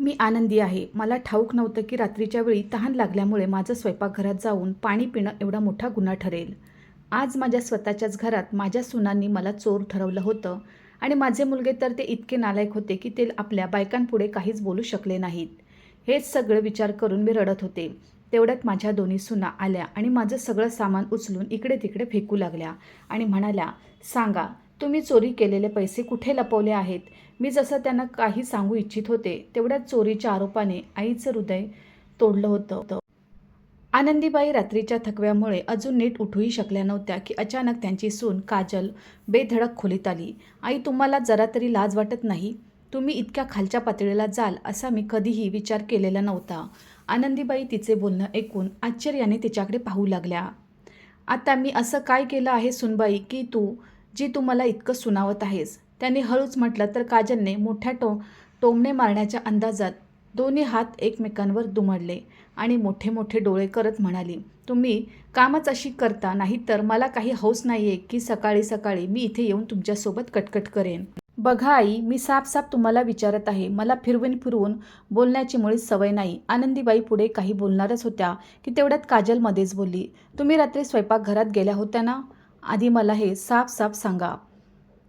मी आनंदी आहे. मला ठाऊक नव्हतं की रात्रीच्या वेळी तहान लागल्यामुळे माझं स्वयंपाकघरात जाऊन पाणी पिणं एवढा मोठा गुन्हा ठरेल. आज माझ्या स्वतःच्याच घरात माझ्या सुनांनी मला चोर ठरवलं होतं आणि माझे मुलगे तर ते इतके नालायक होते की ते आपल्या बायकांपुढे काहीच बोलू शकले नाहीत. हेच सगळं विचार करून मी रडत होते. तेवढ्यात माझ्या दोन्ही सुना आल्या आणि माझं सगळं सामान उचलून इकडे तिकडे फेकू लागल्या आणि म्हणाल्या, "सांगा, तुम्ही चोरी केलेले पैसे कुठे लपवले आहेत?" मी जसं त्यांना काही सांगू इच्छित होते तेवढ्याच चोरीच्या आरोपाने आईचं हृदय तोडलं होतं. आनंदीबाई रात्रीच्या थकव्यामुळे अजून नीट उठूही शकल्या नव्हत्या की अचानक त्यांची सून काजल बेधडक खोलीत आली. "आई, तुम्हाला जरा तरी लाज वाटत नाही? तुम्ही इतक्या खालच्या पातळीला जाल असा मी कधीही विचार केलेला नव्हता." आनंदीबाई तिचे बोलणं ऐकून आश्चर्याने तिच्याकडे पाहू लागल्या. "आता मी असं काय केलं आहे सुनबाई की तू मला इतकं सुनावत आहेस?" त्याने हळूच म्हटलं तर काजलने मोठ्या टोमणे मारण्याच्या अंदाजात दोन्ही हात एकमेकांवर दुमडले आणि मोठे मोठे डोळे करत म्हणाली, "तुम्ही कामच अशी करता नाही तर मला काही हौस नाहीये की सकाळी सकाळी मी इथे येऊन तुमच्यासोबत कटकट करेन. बघा आई, मी साफ तुम्हाला विचारत आहे. मला फिरवून फिरवून बोलण्याची मुळीच सवय नाही." आनंदीबाई पुढे काही बोलणारच होत्या की तेवढ्यात काजल मध्येच बोलली, "तुम्ही रात्री स्वयंपाकघरात गेल्या होत्या ना? आधी मला हे साफ सांगा."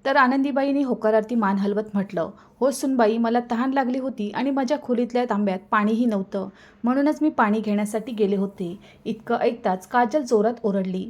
तर आनंदीबाईंनी होकारार्थी मान हलवत म्हटलं, "हो सुनबाई, मला तहान लागली होती आणि माझ्या खोलीतल्या तांब्यात पाणीही नव्हतं. म्हणूनच मी पाणी घेण्यासाठी गेले होते." इतकं ऐकताच काजल जोरात ओरडली,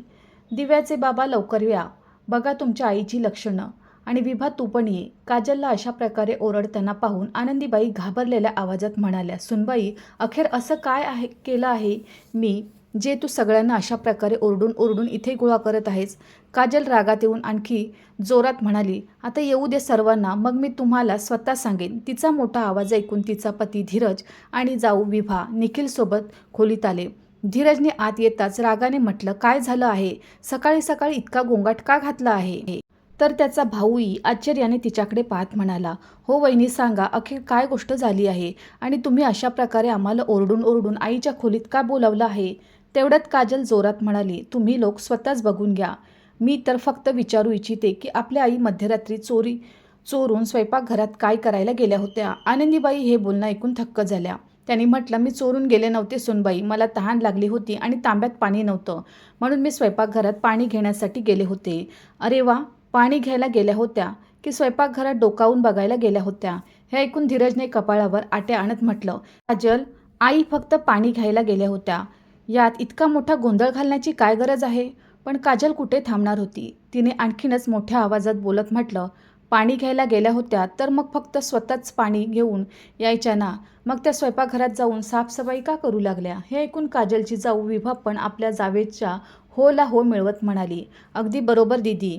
"दिव्याचे बाबा, लवकर या. बघा तुमच्या आईची लक्षणं. आणि विभा, तू पण ये." काजलला अशा प्रकारे ओरडताना पाहून आनंदीबाई घाबरलेल्या आवाजात म्हणाल्या, "सुनबाई, अखेर असं काय केलं आहे मी, जे तू सगळ्यांना अशा प्रकारे ओरडून ओरडून इथे गोळा करत आहेस?" काजल रागात येऊन आणखी जोरात म्हणाली, "आता येऊ दे सर्वांना, मग मी तुम्हाला स्वतः सांगेन." तिचा मोठा आवाज ऐकून तिचा पती धीरज आणि जाऊ विभा निखिलसोबत खोलीत आले. धीरजने आत येताच रागाने म्हटलं, "काय झालं आहे? सकाळी सकाळी इतका गोंगाट का घातला आहे?" तर त्याचा भाऊही आश्चर्याने तिच्याकडे पाहत म्हणाला, "हो वहिनी, सांगा, अखेर काय गोष्ट झाली आहे आणि तुम्ही अशा प्रकारे आम्हाला ओरडून ओरडून आईच्या खोलीत का बोलावलं आहे?" तेवढ्यात काजल जोरात म्हणाली, "तुम्ही लोक स्वतःच बघून घ्या. मी तर फक्त विचारू इच्छिते की आपल्या आई मध्यरात्री चोरून स्वयंपाकघरात काय करायला गेल्या होत्या?" आनंदीबाई हे बोलणं ऐकून थक्क झाल्या. त्यांनी म्हटलं, "मी चोरून गेले नव्हते सुनबाई. मला तहान लागली होती आणि तांब्यात पाणी नव्हतं, म्हणून मी स्वयंपाकघरात पाणी घेण्यासाठी गेले होते." "अरे वा, पाणी घ्यायला गेल्या होत्या की स्वयंपाकघरात डोकावून बघायला गेल्या होत्या?" हे ऐकून धीरजने कपाळावर आट्या आणत म्हटलं, "काजल, आई फक्त पाणी घ्यायला गेल्या होत्या. यात इतका मोठा गोंधळ घालण्याची काय गरज आहे?" पण काजल कुठे थांबणार होती. तिने आणखीनच मोठ्या आवाजात बोलत म्हटलं, "पाणी घ्यायला गेल्या होत्या तर मग फक्त स्वतःच पाणी घेऊन यायच्या ना. मग त्या स्वयंपाकघरात जाऊन साफसफाई का करू लागल्या?" हे ऐकून काजलची जाऊ विभा पण आपल्या जावेच्या होला हो मिळवत म्हणाली, "अगदी बरोबर दीदी.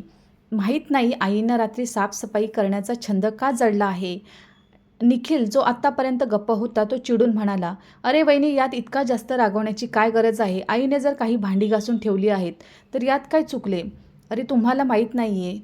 माहीत नाही आईंना रात्री साफसफाई करण्याचा छंद का जडला आहे." निखिल, जो आत्तापर्यंत गप्प होता, तो चिडून म्हणाला, "अरे वहिनी, यात इतका जास्त रागवण्याची काय गरज आहे? आईने जर काही भांडी घासून ठेवली आहेत तर यात काय चुकले?" "अरे, तुम्हाला माहीत नाहीये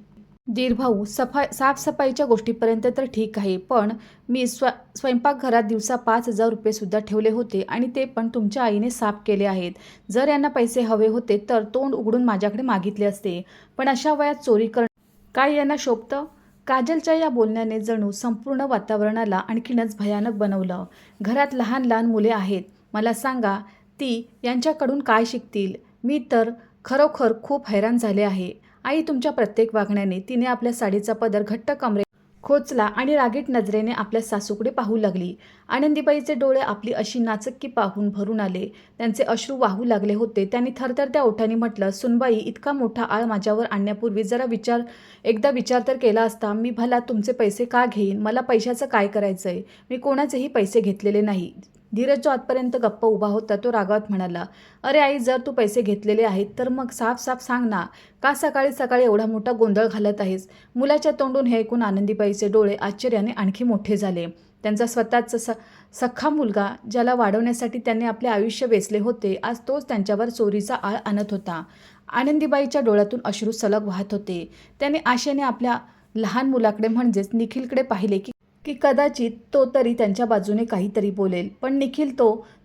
धीरभाऊ, साफसफाईच्या गोष्टीपर्यंत तर ठीक आहे, पण मी स्वयंपाकघरात दिवसा 5,000 रुपये सुद्धा ठेवले होते आणि ते पण तुमच्या आईने साफ केले आहेत. जर यांना पैसे हवे होते तर तोंड उघडून माझ्याकडे मागितले असते, पण अशा वयात चोरी करणं काय यांना शोभतं?" काजलच्या या बोलण्याने जणू संपूर्ण वातावरणाला आणखीनच भयानक बनवलं. घरात लहान लहान मुले आहेत. मला सांगा, ती यांच्याकडून काय शिकतील? मी तर खरोखर खूप हैराण झाले आहे. आई तुमच्या प्रत्येक वागण्याने तिने आपल्या साडीचा पदर घट्ट कमरेत खोचला आणि रागीट नजरेने आपल्या सासूकडे पाहू लागली. आनंदीबाईचे डोळे आपली अशी नाचक्की पाहून भरून आले. त्यांचे अश्रू वाहू लागले होते. त्यांनी थरथरत्या ओठांनी म्हटलं, "सुनबाई, इतका मोठा आळ माझ्यावर आणण्यापूर्वी जरा एकदा विचार तर केला असता. मी भला तुमचे पैसे का घेईन? मला पैशाचं काय करायचंय? मी कोणाचेही पैसे घेतलेले नाही." धीरज, जो आतपर्यंत गप्प उभा होता, तो रागावत म्हणाला, "अरे आई, जर तू पैसे घेतलेले आहेत तर मग साफ सांग ना. का सकाळी सकाळी एवढा मोठा गोंधळ घालत आहेस?" मुलाच्या तोंडून हे ऐकून आनंदीबाईचे डोळे आश्चर्याने आणखी मोठे झाले. त्यांचा स्वतःचा सख्खा मुलगा, ज्याला वाढवण्यासाठी त्यांनी आपले आयुष्य वेचले होते, आज तोच त्यांच्यावर चोरीचा आळ आणत होता. आनंदीबाईच्या डोळ्यातून अश्रू सलग वाहत होते. त्याने आशेने आपल्या लहान मुलाकडे म्हणजेच निखिलकडे पाहिले की की कदाचित तो तरी त्यांच्या बाजूने काहीतरी बोलेल. पण निखिल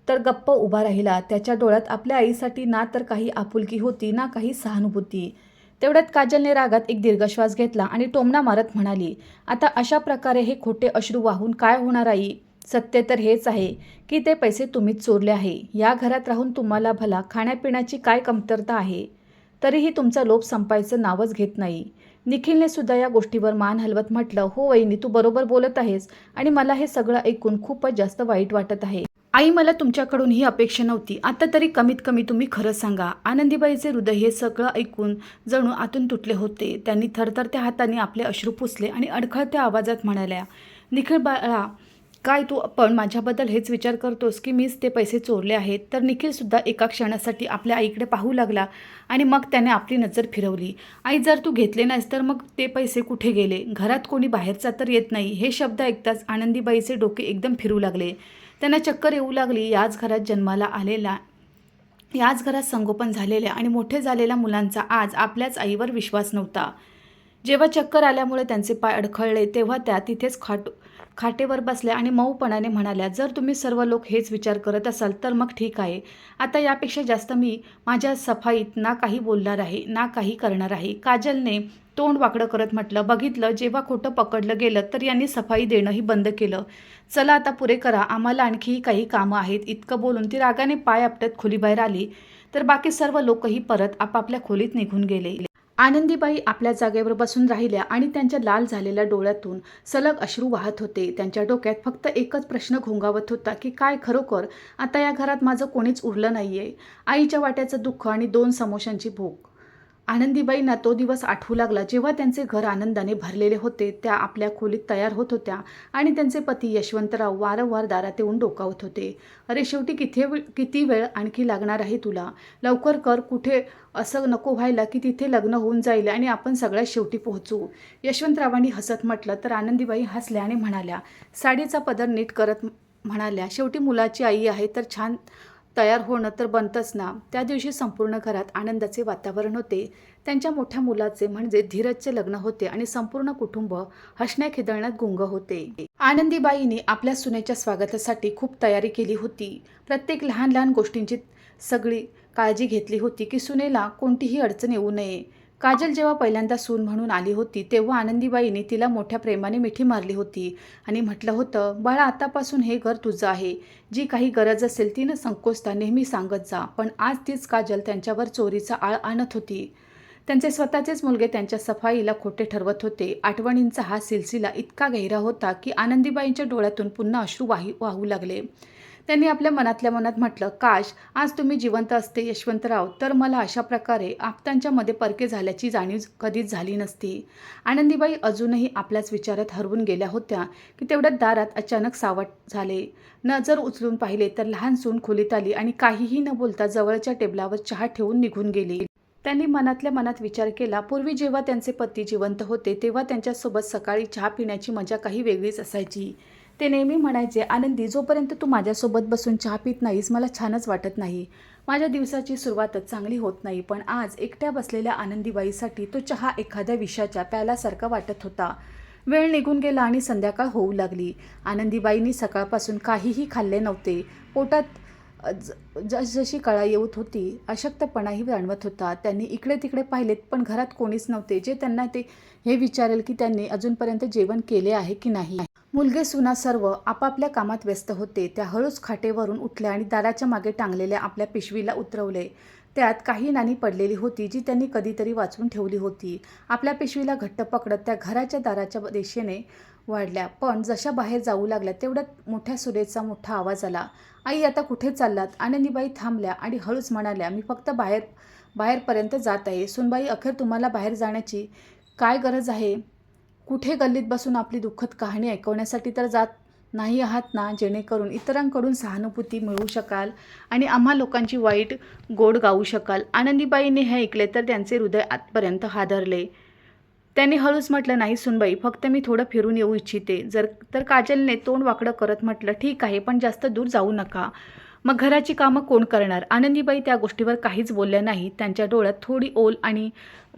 तर गप्प उभा राहिला. त्याच्या डोळ्यात आपल्या आईसाठी ना तर काही आपुलकी होती ना काही सहानुभूती. तेवढ्यात काजलने रागात एक दीर्घ श्वास घेतला आणि टोमणा मारत म्हणाली, "आता अशा प्रकारे हे खोटे अश्रू वाहून काय होणार आई? सत्य तर हेच आहे की ते पैसे तुम्हीच चोरले आहे. या घरात राहून तुम्हाला भला खाण्यापिण्याची काय कमतरता आहे, तरीही तुमचा लोभ संपायचं नावच घेत नाही. निखिलने सुद्धा या गोष्टीवर मान हलवत म्हटलं, हो वहिनी, तू बरोबर बोलत आहेस आणि मला हे सगळं ऐकून खूपच जास्त वाईट वाटत आहे. आई, मला तुमच्याकडून ही अपेक्षा नव्हती. आता तरी कमीत कमी तुम्ही खरं सांगा. आनंदीबाईचे हृदय हे सगळं ऐकून जणू आतून तुटले होते. त्यांनी थरथरत्या हाताने आपले अश्रू पुसले आणि अडखळत्या आवाजात म्हणाल्या, निखिल बाळा, काय तू पण माझ्याबद्दल हेच विचार करतोस की मीच ते पैसे चोरले आहेत? तर निखिलसुद्धा एका क्षणासाठी आपल्या आईकडे पाहू लागला आणि मग त्याने आपली नजर फिरवली. आई, जर तू घेतले नाहीस तर मग ते पैसे कुठे गेले? घरात कोणी बाहेरचा तर येत नाही. हे शब्द ऐकताच आनंदीबाईचे डोके एकदम फिरू लागले. त्यांना चक्कर येऊ लागली. याच घरात जन्माला आलेला, याच घरात संगोपन झालेल्या आणि मोठे झालेल्या मुलांचा आज आपल्याच आईवर विश्वास नव्हता. जेव्हा चक्कर आल्यामुळे त्यांचे पाय अडखळले तेव्हा त्या तिथेच खाटेवर बसल्या आणि मऊपणाने म्हणाल्या, जर तुम्ही सर्व लोक हेच विचार करत असाल तर मग ठीक आहे. आता यापेक्षा जास्त मी माझ्या सफाईत ना काही बोलणार आहे ना काही करणार आहे. काजलने तोंड वाकडं करत म्हटलं, बघितलं, जेव्हा खोटं पकडलं गेलं तर यांनी सफाई देणंही बंद केलं. चला आता पुरे करा, आम्हाला आणखीही काही कामं आहेत. इतकं बोलून ती रागाने पाय आपटत खोलीबाहेर आली तर बाकी सर्व लोकही परत आपापल्या खोलीत निघून गेले. आनंदीबाई आपल्या जागेवर बसून राहिल्या आणि त्यांच्या लाल झालेल्या डोळ्यातून सलग अश्रू वाहत होते. त्यांच्या डोक्यात फक्त एकच प्रश्न घोंगावत होता की काय खरोखर आता या घरात माझं कोणीच उरलं नाहीये? आईच्या वाट्याचं दुःख आणि 2 समोशांची भूक. आनंदीबाईंना तो दिवस आठवू लागला जेव्हा त्यांचे घर आनंदाने भरलेले होते. त्या आपल्या खोलीत तयार होत होत्या आणि त्यांचे पती यशवंतराव वारंवार दारात येऊन डोकावत होते. अरे शेवटी किती वेळ आणखी लागणार आहे तुला? लवकर कर. कुठे असं नको व्हायला की तिथे लग्न होऊन जाईल आणि आपण सगळ्यात शेवटी पोहोचू. यशवंतरावांनी हसत म्हटलं तर आनंदीबाई हसल्या आणि म्हणाल्या, साडीचा पदर नीट करत म्हणाल्या, शेवटी मुलाची आई आहे तर छान तयार होणं तर बनतंच ना. त्या दिवशी संपूर्ण घरात आनंदाचे वातावरण होते. त्यांच्या मोठ्या मुलाचे म्हणजे धीरजचे लग्न होते आणि संपूर्ण कुटुंब हसण्या खिदळण्यात गुंग होते. आनंदीबाईंनी आपल्या सुनेच्या स्वागतासाठी खूप तयारी केली होती. प्रत्येक लहान लहान गोष्टींची सगळी काळजी घेतली होती की सुनेला कोणतीही अडचण येऊ नये. काजल जेव्हा पहिल्यांदा सून म्हणून आली होती तेव्हा आनंदीबाईंनी तिला मोठ्या प्रेमाने मिठी मारली होती आणि म्हटलं होतं, बाळा, आतापासून हे घर तुझं आहे. जी काही गरज असेल ती न संकोचता नेहमी सांगत जा. पण आज तीच काजल त्यांच्यावर चोरीचा आळ आणत होती. त्यांचे स्वतःचेच मुलगे त्यांच्या सफाईला खोटे ठरवत होते. आठवणींचा हा सिलसिला इतका गहिरा होता की आनंदीबाईंच्या डोळ्यातून पुन्हा अश्रू वाहू लागले. त्यांनी आपल्या मनातल्या मनात म्हटलं, काश आज तुम्ही जिवंत असते यशवंतराव, तर मला अशा प्रकारे आप्तांच्या मध्ये परके झाल्याची जाणीव कधीच झाली नसती. आनंदीबाई अजूनही आपल्याच विचारात हरवून गेल्या होत्या की तेवढ्यात दारात अचानक सावट झाले. नजर उचलून पाहिले तर लहान सून खोलीत आली आणि काहीही न बोलता जवळच्या टेबलावर चहा ठेवून निघून गेली. त्यांनी मनातल्या मनात विचार केला, पूर्वी जेव्हा त्यांचे पती जिवंत होते तेव्हा त्यांच्यासोबत सकाळी चहा पिण्याची मजा काही वेगळीच असायची. ते नेहमी म्हणायचे, आनंदी, जोपर्यंत तू माझ्यासोबत बसून चहा पित नाहीस मला छानच वाटत नाही. माझ्या दिवसाची सुरुवातच चांगली होत नाही. पण आज एकट्या बसलेल्या आनंदीबाईसाठी तो चहा एखाद्या विषाच्या प्याल्यासारखा वाटत होता. वेळ निघून गेला आणि संध्याकाळ होऊ लागली. आनंदीबाईंनी सकाळपासून काहीही खाल्ले नव्हते. पोटात जशी कळा येत होती, अशक्तपणाही जाणवत होता. त्यांनी इकडे तिकडे पाहिलेत पण घरात कोणीच नव्हते जे त्यांना हे विचारेल की त्यांनी अजूनपर्यंत जेवण केले आहे की नाही. मुलगे सुना सर्व आपापल्या कामात व्यस्त होते. त्या हळूच खाटेवरून उठल्या आणि दाराच्या मागे टांगलेल्या आपल्या पिशवीला उतरवले. त्यात काही नाणी पडलेली होती जी त्यांनी कधीतरी वाचून ठेवली होती. आपल्या पिशवीला घट्ट पकडत त्या घराच्या दाराच्या दिशेने वाढल्या. पण जशा बाहेर जाऊ लागल्या तेवढ्यात मोठ्या सुनेचा मोठा आवाज आला, आई, आता कुठे चाललात? आनंदीबाई थांबल्या आणि हळूच म्हणाल्या, मी फक्त बाहेरपर्यंत जात आहे. सुनबाई, अखेर तुम्हाला बाहेर जाण्याची काय गरज आहे? कुठे गल्लीत बसून आपली दुःखद कहाणी ऐकवण्यासाठी तर जात नाही आहात ना, जेणेकरून इतरांकडून सहानुभूती मिळवू शकाल आणि आम्हा लोकांची वाईट गोड गाऊ शकाल. आनंदीबाईंनी हे ऐकले तर त्यांचे हृदय आतपर्यंत हादरले. त्यांनी हळूच म्हटलं, नाही सुनबाई, फक्त मी थोडं फिरून येऊ इच्छिते. तर काजलने तोंड वाकडं करत म्हटलं, ठीक आहे, पण जास्त दूर जाऊ नका. मग घराची कामं कोण करणार? आनंदीबाई त्या गोष्टीवर काहीच बोलल्या नाहीत. त्यांच्या डोळ्यात थोडी ओल आणि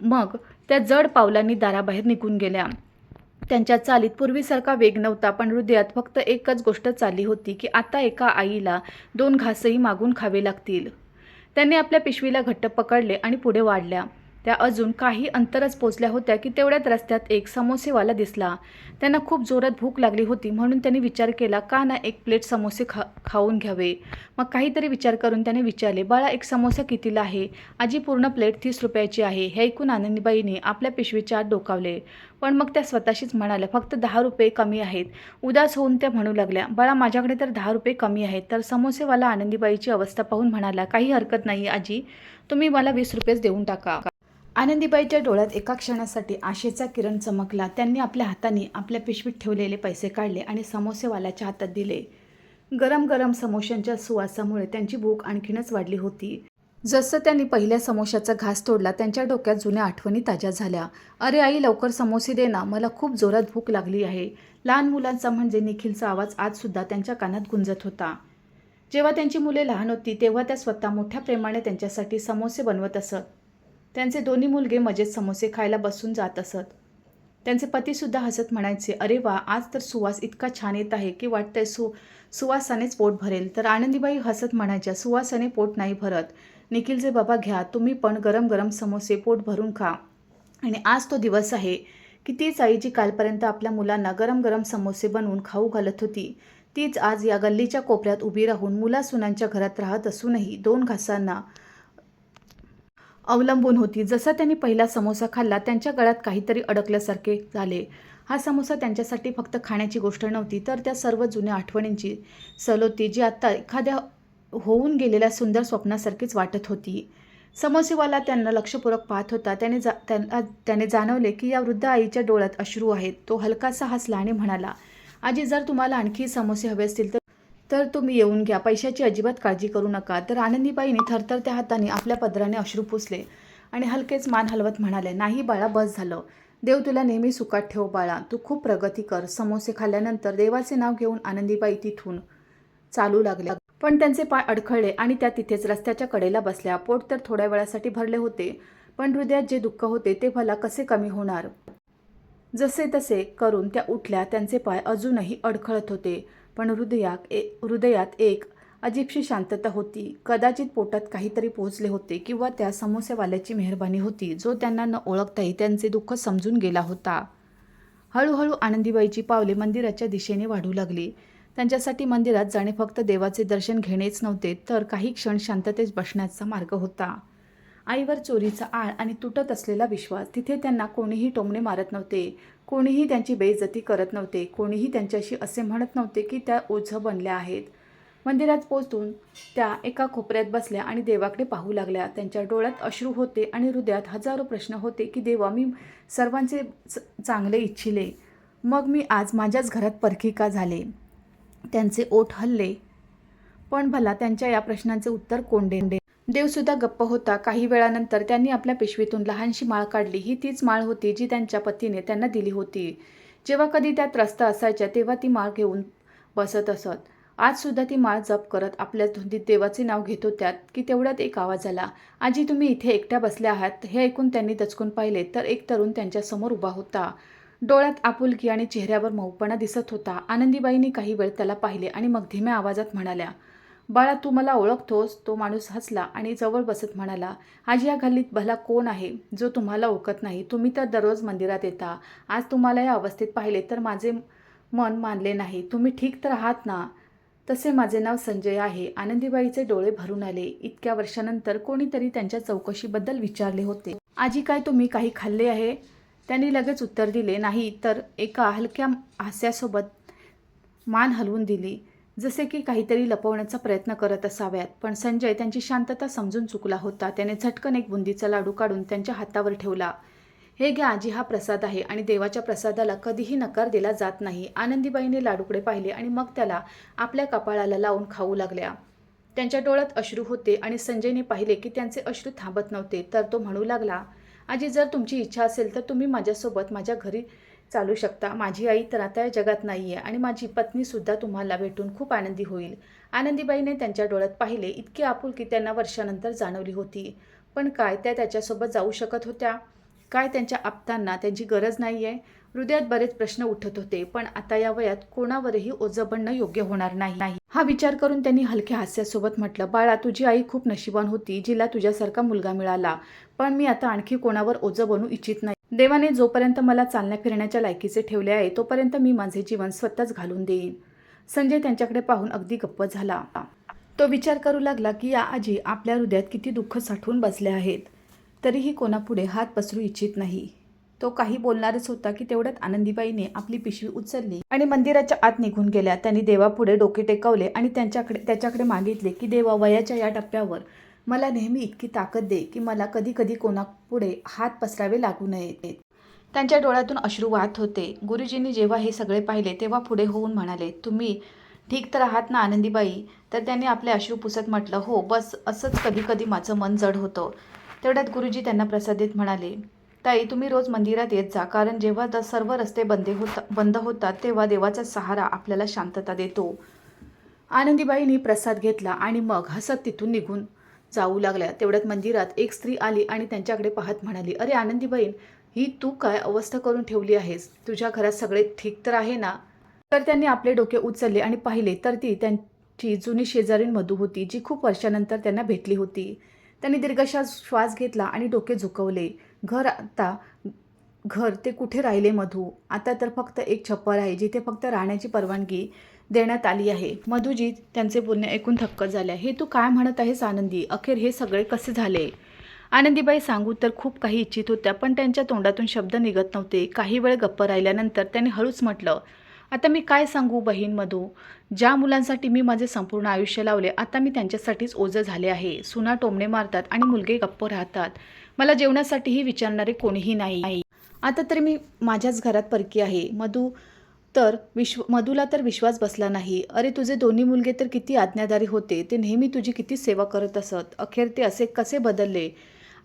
मग त्या जड पावलांनी दाराबाहेर निघून गेल्या. त्यांच्या चालीत पूर्वीसारखा वेग नव्हता, पण हृदयात फक्त एकच गोष्ट चालली होती की आता एका आईला 2 घासही मागून खावे लागतील. त्यांनी आपल्या पिशवीला घट्ट पकडले आणि पुढे वाढल्या. त्या अजून काही अंतरच पोचल्या होत्या की तेवढ्यात रस्त्यात एक समोसेवाला दिसला. त्यांना खूप जोरात भूक लागली होती म्हणून त्यांनी विचार केला का ना एक प्लेट समोसे खाऊन घ्यावे. मग काहीतरी विचार करून त्याने विचारले, बाळा एक समोसा कितीला आहे? आजी पूर्ण प्लेट 30 रुपयाची आहे. हे ऐकून आनंदीबाईंनी आपल्या पिशवीच्या आत डोकावले. पण मग त्या स्वतःशीच म्हणाल्या, फक्त 10 रुपये कमी आहेत. उदास होऊन त्या म्हणू लागल्या, बाळा माझ्याकडे तर 10 रुपये कमी आहेत. तर समोसेवाला आनंदीबाईची अवस्था पाहून म्हणाला, काही हरकत नाही आजी, तुम्ही मला 20 रुपयेच देऊन टाका. आनंदीबाईच्या डोळ्यात एका क्षणासाठी आशेचा किरण चमकला. त्यांनी आपल्या हाताने आपल्या पिशवीत ठेवलेले पैसे काढले आणि समोसेवाल्याच्या हातात दिले. गरम गरम समोश्यांच्या सुवासामुळे त्यांची भूक आणखीनच वाढली होती. जसं त्यांनी पहिल्या समोश्याचा घास तोडला त्यांच्या डोक्यात जुन्या आठवणी ताज्या झाल्या. अरे आई लवकर समोसे दे ना, मला खूप जोरात भूक लागली आहे. लहान मुलांचा म्हणजे निखिलचा आवाज आजसुद्धा त्यांच्या कानात गुंजत होता. जेव्हा त्यांची मुले लहान होती तेव्हा त्या स्वतः मोठ्या प्रेमाने त्यांच्यासाठी समोसे बनवत असत. त्यांचे दोन्ही मुलगे मजेत समोसे खायला बसून जात असत. त्यांचे पतीसुद्धा हसत म्हणायचे, अरे वा आज तर सुवास इतका छान येत आहे की वाटतंय सुवासानेच पोट भरेल. तर आनंदीबाई हसत म्हणायच्या, सुवासाने पोट नाही भरत. निखिलचे बाबा घ्या तुम्ही पण गरम गरम समोसे पोट भरून खा. आणि आज तो दिवस आहे की तीच आई जी कालपर्यंत आपल्या मुलांना गरम गरम समोसे बनवून खाऊ घालत होती, तीच आज या गल्लीच्या कोपऱ्यात उभी राहून मुलासुनांच्या घरात राहत असूनही 2 घासांना अवलंबून होती. जसा त्यांनी पहिला समोसा खाल्ला त्यांच्या गळ्यात काहीतरी अडकल्यासारखे झाले. हा समोसा त्यांच्यासाठी फक्त खाण्याची गोष्ट नव्हती, तर त्या सर्व जुन्या आठवणींची सल होती जी आता एखाद्या होऊन गेलेल्या सुंदर स्वप्नासारखीच वाटत होती. समोसेवाला त्यांना लक्षपूर्वक पाहत होता. त्याने जाणवले की या वृद्ध आईच्या डोळ्यात अश्रू आहेत. तो हलकासा हसला आणि म्हणाला, आजी जर तुम्हाला आणखी समोसे हवे असतील तर तुम्ही येऊन घ्या, पैशाची अजिबात काळजी करू नका. तर आनंदीबाईंनी थरथरत्या हाताने आपल्या पदराने अश्रू पुसले आणि हलकेच मान हलवत म्हणाले, नाही बाळा बस झालं. देव तुला नेहमी सुखात ठेव बाळा, तू खूप प्रगती कर. समोसे खाल्ल्यानंतर देवाचे नाव घेऊन आनंदीबाई तिथून चालू लागल्या. पण त्यांचे पाय अडखळले आणि त्या तिथेच रस्त्याच्या कडेला बसल्या. पोट तर थोड्या वेळासाठी भरले होते, पण हृदयात जे दुःख होते ते भला कसे कमी होणार. जसे तसे करून त्या उठल्या. त्यांचे पाय अजूनही अडखळत होते, पण हृदयात एक अजीबशी शांतता होती. कदाचित पोटात काहीतरी पोहोचले होते किंवा त्या समोसेवाल्याची मेहरबानी होती जो त्यांना न ओळखताही त्यांचे दुःख समजून गेला होता. हळूहळू आनंदीबाईची पावले मंदिराच्या दिशेने वाढू लागली. त्यांच्यासाठी मंदिरात जाणे फक्त देवाचे दर्शन घेणेच नव्हते, तर काही क्षण शांततेत बसण्याचा मार्ग होता. आईवर चोरीचा आळ आणि तुटत असलेला विश्वास. तिथे त्यांना कोणीही टोमणे मारत नव्हते, कोणीही त्यांची बेइज्जती करत नव्हते, कोणीही त्यांच्याशी असे म्हणत नव्हते की त्या ओझं बनल्या आहेत. मंदिरात पोहोचून त्या एका कोपऱ्यात बसल्या आणि देवाकडे पाहू लागल्या. त्यांच्या डोळ्यात अश्रू होते आणि हृदयात हजारो प्रश्न होते की देवा, मी सर्वांचे चांगले इच्छिले, मग मी आज माझ्याच घरात परकी का झाले. त्यांचे ओठ हलले, पण भला त्यांच्या या प्रश्नांचे उत्तर कोण देणार. देवसुद्धा गप्प होता. काही वेळानंतर त्यांनी आपल्या पिशवीतून लहानशी माळ काढली. ही तीच माळ होती जी त्यांच्या पतीने त्यांना दिली होती. जेव्हा कधी त्या त्रस्त असायच्या तेव्हा ती माळ घेऊन बसत असत. आजसुद्धा ती माळ जप करत आपल्या धुंदीत देवाचे नाव घेत होत्या की तेवढ्यात एक आवाज आला. आजी तुम्ही इथे एकट्या बसल्या आहात. हे ऐकून त्यांनी दचकून पाहिले तर एक तरुण त्यांच्यासमोर उभा होता. डोळ्यात आपुलकी आणि चेहऱ्यावर मऊपणा दिसत होता. आनंदीबाईंनी काही वेळ त्याला पाहिले आणि मग धीम्या आवाजात म्हणाल्या, बाळा तू मला ओळखतोस. तो माणूस हसला आणि जवळ बसत म्हणाला, आजी या गल्लीत भला कोण आहे जो तुम्हाला ओळखत नाही. तुम्ही तर दररोज मंदिरात येता. आज तुम्हाला या अवस्थेत पाहिले तर माझे मन मानले नाही. तुम्ही ठीक तर आहात ना. तसे माझे नाव संजय आहे. आनंदीबाईचे डोळे भरून आले. इतक्या वर्षानंतर कोणीतरी त्यांच्या चौकशीबद्दल विचारले होते. आजी काय तुम्ही काही खाल्ले आहे. त्यांनी लगेच उत्तर दिले नाही, तर एका हलक्या हास्यासोबत मान हलवून दिली, जसे की काहीतरी लपवण्याचा प्रयत्न करत असाव्यात. पण संजय त्यांची शांतता समजून चुकला होता. त्याने झटकन एक बुंदीचा लाडू काढून त्यांच्या हातावर ठेवला. हे घ्या आजी, हा प्रसाद आहे आणि देवाच्या प्रसादाला कधीही नकार दिला जात नाही. आनंदीबाईने लाडूकडे पाहिले आणि मग त्याला आपल्या कपाळाला लावून खाऊ लागल्या. त्यांच्या डोळ्यात अश्रू होते आणि संजयने पाहिले की त्यांचे अश्रू थांबत नव्हते. तर तो म्हणू लागला, आजी जर तुमची इच्छा असेल तर तुम्ही माझ्यासोबत माझ्या घरी चालू शकता. माझी आई तर आता या जगात नाही आहे आणि माझी पत्नीसुद्धा तुम्हाला भेटून खूप आनंदी होईल. आनंदीबाईने त्यांच्या डोळ्यात पाहिले. इतकी आपुलकी त्यांना वर्षानंतर जाणवली होती. पण काय त्या त्याच्यासोबत जाऊ शकत होत्या? काय त्यांच्या आप्तांना त्यांची गरज नाही आहे? हृदयात बरेच प्रश्न उठत होते, पण आता या वयात कोणावरही ओझं बनणं योग्य होणार नाही. हा विचार करून त्यांनी हलक्या हास्यासोबत म्हटलं, बाळा, तुझी आई खूप नशिबान होती जिला तुझ्यासारखा मुलगा मिळाला. पण मी आता आणखी कोणावर ओझं बनू इच्छित नाही. देवाने जोपर्यंत मला चालण्या फिरण्याच्या लायकीचे ठेवले आहे तोपर्यंत मी माझे जीवन स्वतःच घालून देईन. संजय त्यांच्याकडे पाहून अगदी गप्प झाला. तो विचार करू लागला की या आजी आपल्या हृदयात किती दुःख साठवून बसले आहेत, तरीही कोणापुढे हात पसरू इच्छित नाही. तो काही बोलणारच होता की तेवढ्यात आनंदीबाईने आपली पिशवी उचलली आणि मंदिराच्या आत निघून गेल्या. त्यांनी देवापुढे डोके टेकवले आणि त्याच्याकडे मागितले की देवा, वयाच्या या टप्प्यावर मला नेहमी इतकी ताकद दे की मला कधी कधी कोणापुढे हात पसरावे लागू नये. त्यांच्या डोळ्यातून अश्रू वाहत होते. गुरुजींनी जेव्हा हे सगळे पाहिले तेव्हा पुढे होऊन म्हणाले, तुम्ही ठीक तर आहात ना आनंदीबाई? तर त्यांनी आपले अश्रू पुसत म्हटलं, हो, बस असंच कधी कधी माझं मन जड होतं. तेवढ्यात गुरुजी त्यांना प्रसाद देत म्हणाले, ताई, तुम्ही रोज मंदिरात येत जा, कारण जेव्हा सर्व रस्ते बंद होतात तेव्हा देवाचा सहारा आपल्याला शांतता देतो. आनंदीबाईंनी प्रसाद घेतला आणि मग हसत तिथून निघून जाऊ लागल्या. तेवढ्यात मंदिरात एक स्त्री आली आणि त्यांच्याकडे पाहत म्हणाली, अरे आनंदीबाई, ही तू काय अवस्था करून ठेवली आहेस? तुझ्या घरात सगळे ठीक तर आहे ना? तर त्यांनी आपले डोके उचलले आणि पाहिले तर ती त्यांची जुनी शेजारीण मधू होती, जी खूप वर्षानंतर त्यांना भेटली होती. त्यांनी दीर्घ श्वास घेतला आणि डोके झुकवले. घर ते कुठे राहिले मधू? आता तर फक्त एक छप्पर आहे जिथे फक्त राहण्याची परवानगी देण्यात आली आहे. मधूजी त्यांचे बोलणे ऐकून थक्क झाल्या. हे तू काय म्हणत आहेस आनंदी? अखेर हे सगळे कसे झाले? आनंदीबाई सांगू तर खूप काही इच्छित होत्या, पण त्यांच्या तोंडातून शब्द निघत नव्हते. काही वेळ गप्प राहिल्यानंतर त्यांनी हळूच म्हटलं, आता मी काय सांगू बहीण मधू? ज्या मुलांसाठी मी माझे संपूर्ण आयुष्य लावले, आता मी त्यांच्यासाठीच ओझं झाले आहे. सुना टोमणे मारतात आणि मुलगे गप्प राहतात. मला जेवणासाठीही विचारणारे कोणीही नाही. आता तरी मी माझ्याच घरात परकी आहे. मधूला तर विश्वास बसला नाही. अरे, तुझे दोन्ही मुलगे तर किती आज्ञाधारी होते. ते नेहमी तुझी किती सेवा करत असत. अखेर ते असे कसे बदलले?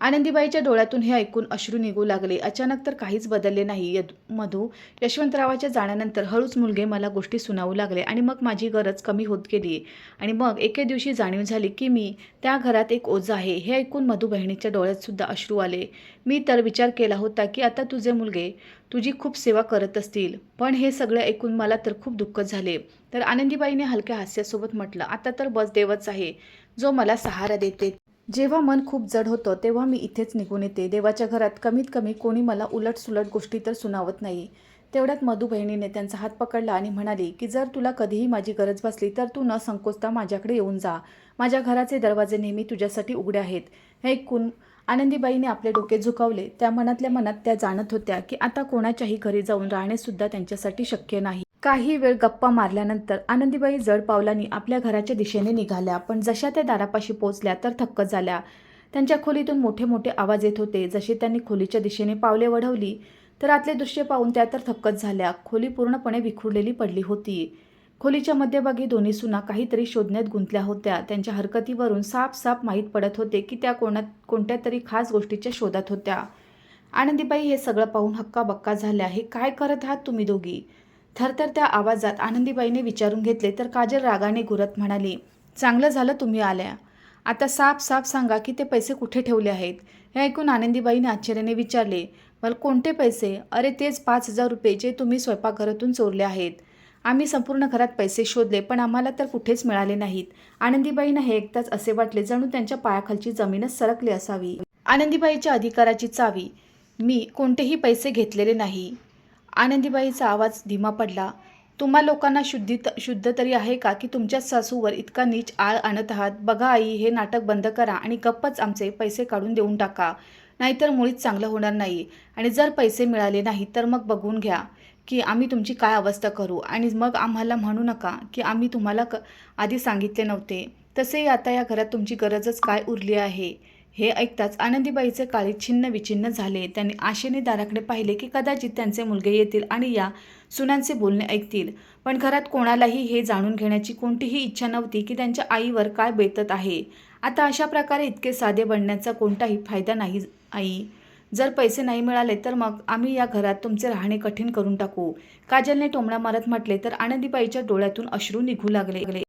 आनंदीबाईच्या डोळ्यातून हे ऐकून अश्रू निघू लागले. अचानक तर काहीच बदलले नाही. मधू यशवंतरावाच्या जाण्यानंतर हळूच मुलगे मला गोष्टी सुनावू लागले आणि मग माझी गरज कमी होत गेली आणि मग एके दिवशी जाणीव झाली की मी त्या घरात एक ओझं आहे. हे ऐकून मधू बहिणीच्या डोळ्यात सुद्धा अश्रू आले. मी तर विचार केला होता की आता तुझे मुलगे तुझी खूप सेवा करत असतील, पण हे सगळे ऐकून मला तर खूप दुःख झाले. तर आनंदीबाईने हलक्या हास्यासोबत म्हटलं, आता तर बस देवच आहे जो मला सहारा देते. जेव्हा मन खूप जड होतं तेव्हा मी इथेच निघून येते. देवाच्या घरात कमीत कमी कोणी मला उलटसुलट गोष्टी तर सुनावत नाही. तेवढ्यात मधू बहिणीने त्यांचा हात पकडला आणि म्हणाली की जर तुला कधीही माझी गरज भासली तर तू न संकोचता माझ्याकडे येऊन जा. माझ्या घराचे दरवाजे नेहमी तुझ्यासाठी उघडे आहेत. हे ऐकून आनंदीबाईने आपले डोके झुकावले. त्या मनातल्या मनात त्या जाणत होत्या की आता कोणाच्याही घरी जाऊन राहणे सुद्धा त्यांच्यासाठी शक्य नाही. काही वेळ गप्पा मारल्यानंतर आनंदीबाई जड पावलांनी आपल्या घराच्या दिशेने निघाल्या, पण जशा त्या दारापाशी पोहोचल्या तर थक्क झाल्या. त्यांच्या खोलीतून मोठे मोठे आवाज येत होते. जशी त्यांनी खोलीच्या दिशेने पावले वळवली तर आतले दृश्य पाहून त्या तर थक्कच झाल्या. खोली पूर्णपणे विखुरलेली पडली होती. खोलीच्या मध्यभागी दोन्ही सुना काहीतरी शोधण्यात गुंतल्या होत्या. त्यांच्या हरकतीवरून साफ माहीत पडत होते की त्या कोणत्या तरी खास गोष्टीच्या शोधात होत्या. आनंदीबाई हे सगळं पाहून हक्काबक्का झाल्या. हे काय करत आहात तुम्ही दोघी? थरथर त्या आवाजात आनंदीबाईने विचारून घेतले तर काजल रागाने घुरत म्हणाली, चांगलं झालं तुम्ही आल्या. आता साफ सांगा की ते पैसे कुठे ठेवले आहेत? हे ऐकून आनंदीबाईने आश्चर्याने विचारले, मला कोणते पैसे? अरे, तेच 5,000 रुपये जे तुम्ही स्वयंपाकघरातून चोरले आहेत. आम्ही संपूर्ण घरात पैसे शोधले पण आम्हाला तर कुठेच मिळाले नाहीत. आनंदीबाईंना हे ऐकताच असे वाटले जणू त्यांच्या पायाखालची जमीनच सरकली असावी. आनंदीबाईच्या अधिकाराची चावी, मी कोणतेही पैसे घेतलेले नाही. आनंदीबाईचा आवाज धीमा पडला. तुम्हा लोकांना शुद्ध तरी आहे का की तुमच्याच सासूवर इतका नीच आळ आणत आहात? बघा आई, हे नाटक बंद करा आणि गप्पच आमचे पैसे काढून देऊन टाका, नाहीतर मुळीच चांगलं होणार नाही. आणि जर पैसे मिळाले नाही तर मग बघून घ्या की आम्ही तुमची काय अवस्था करू. आणि मग आम्हाला म्हणू नका की आम्ही तुम्हाला आधी सांगितले नव्हते. तसेही आता या घरात तुमची गरजच काय उरली आहे? हे ऐकताच आनंदीबाईचे काळी छिन्न विछिन्न झाले. त्यांनी आशेने दाराकडे पाहिले की कदाचित त्यांचे मुलगे येतील आणि या सुनांचे बोलणे ऐकतील. पण घरात कोणालाही हे जाणून घेण्याची कोणतीही इच्छा नव्हती की त्यांच्या आईवर काय बेतत आहे. आता अशा प्रकारे इतके साधे बनण्याचा कोणताही फायदा नाही आई. जर पैसे नाही मिळाले तर मग आम्ही या घरात तुमचे राहणे कठीण करून टाकू. काजलने टोमणा मारत म्हटले तर आनंदीबाईच्या डोळ्यातून अश्रू निघू लागले.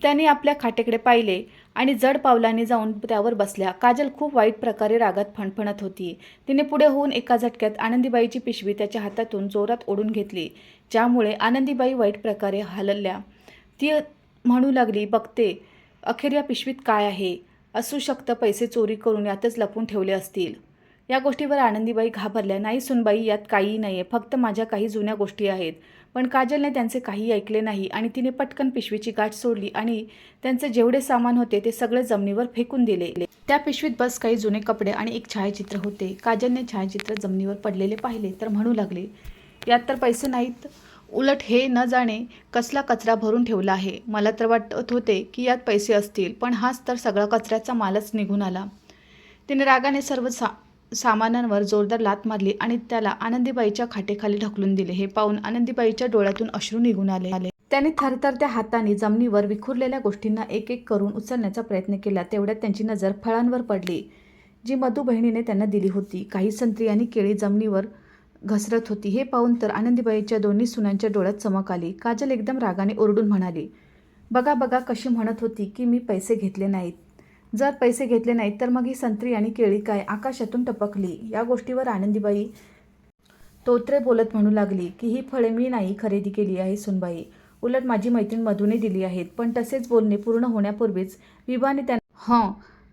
त्याने आपल्या खाटेकडे पाहिले आणि जड पावलांनी जाऊन त्यावर बसल्या. काजल खूप वाईट प्रकारे रागात फणफणत होती. तिने पुढे होऊन एका झटक्यात आनंदीबाईची पिशवी त्याच्या हातातून जोरात ओढून घेतली, ज्यामुळे आनंदीबाई वाईट प्रकारे हलल्या. ती म्हणू लागली, बघते अखेर या पिशवीत काय आहे. असू शकतं पैसे चोरी करून यातच लपवून ठेवले असतील. या गोष्टीवर आनंदीबाई घाबरल्या. नाही सुनबाई, यात काहीही नाही आहे, फक्त माझ्या काही जुन्या गोष्टी आहेत. पण काजलने त्यांचे काही ऐकले नाही आणि तिने पटकन पिशवीची गाठ सोडली आणि त्यांचे जेवढे सामान होते ते सगळे जमिनीवर फेकून दिले. त्या पिशवीत बस काही जुने कपडे आणि एक छायाचित्र होते. काजलने छायाचित्र जमिनीवर पडलेले पाहिले तर म्हणू लागले, यात तर पैसे नाहीत, उलट हे न जाणे कसला कचरा भरून ठेवला आहे. मला तर वाटत होते की यात पैसे असतील, पण हाच तर सगळा कचऱ्याचा मालच निघून आला. तिने रागाने सर्व सामानांवर जोरदार लाथ मारली आणि त्याला आनंदीबाईच्या खाटेखाली ढकलून दिले. हे पाहून आनंदीबाईच्या डोळ्यातून अश्रू निघून आले. त्याने थरथरत्या हाताने जमिनीवर विखुरलेल्या गोष्टींना एक एक करून उचलण्याचा प्रयत्न केला. तेवढ्यात त्यांची नजर फळांवर पडली, जी मधू बहिणीने त्यांना दिली होती. काही संत्री आणि केळी जमिनीवर घसरत होती. हे पाहून तर आनंदीबाईच्या दोन्ही सुनांच्या डोळ्यात चमक आली. काजल एकदम रागाने ओरडून म्हणाली, बघा बघा कशी म्हणत होती की मी पैसे घेतले नाहीत. जर पैसे घेतले नाहीत तर मग ही संत्री आणि केळी काय आकाशातून टपकली. या गोष्टीवर आनंदीबाई तोत्रे बोलत म्हणू लागली की ही फळे मी नाही खरेदी केली आहे सुनबाई, उलट माझी मैत्रीण मधूने दिली आहेत. पण तसेच बोलणे पूर्ण होण्यापूर्वीच विभाने त्यांना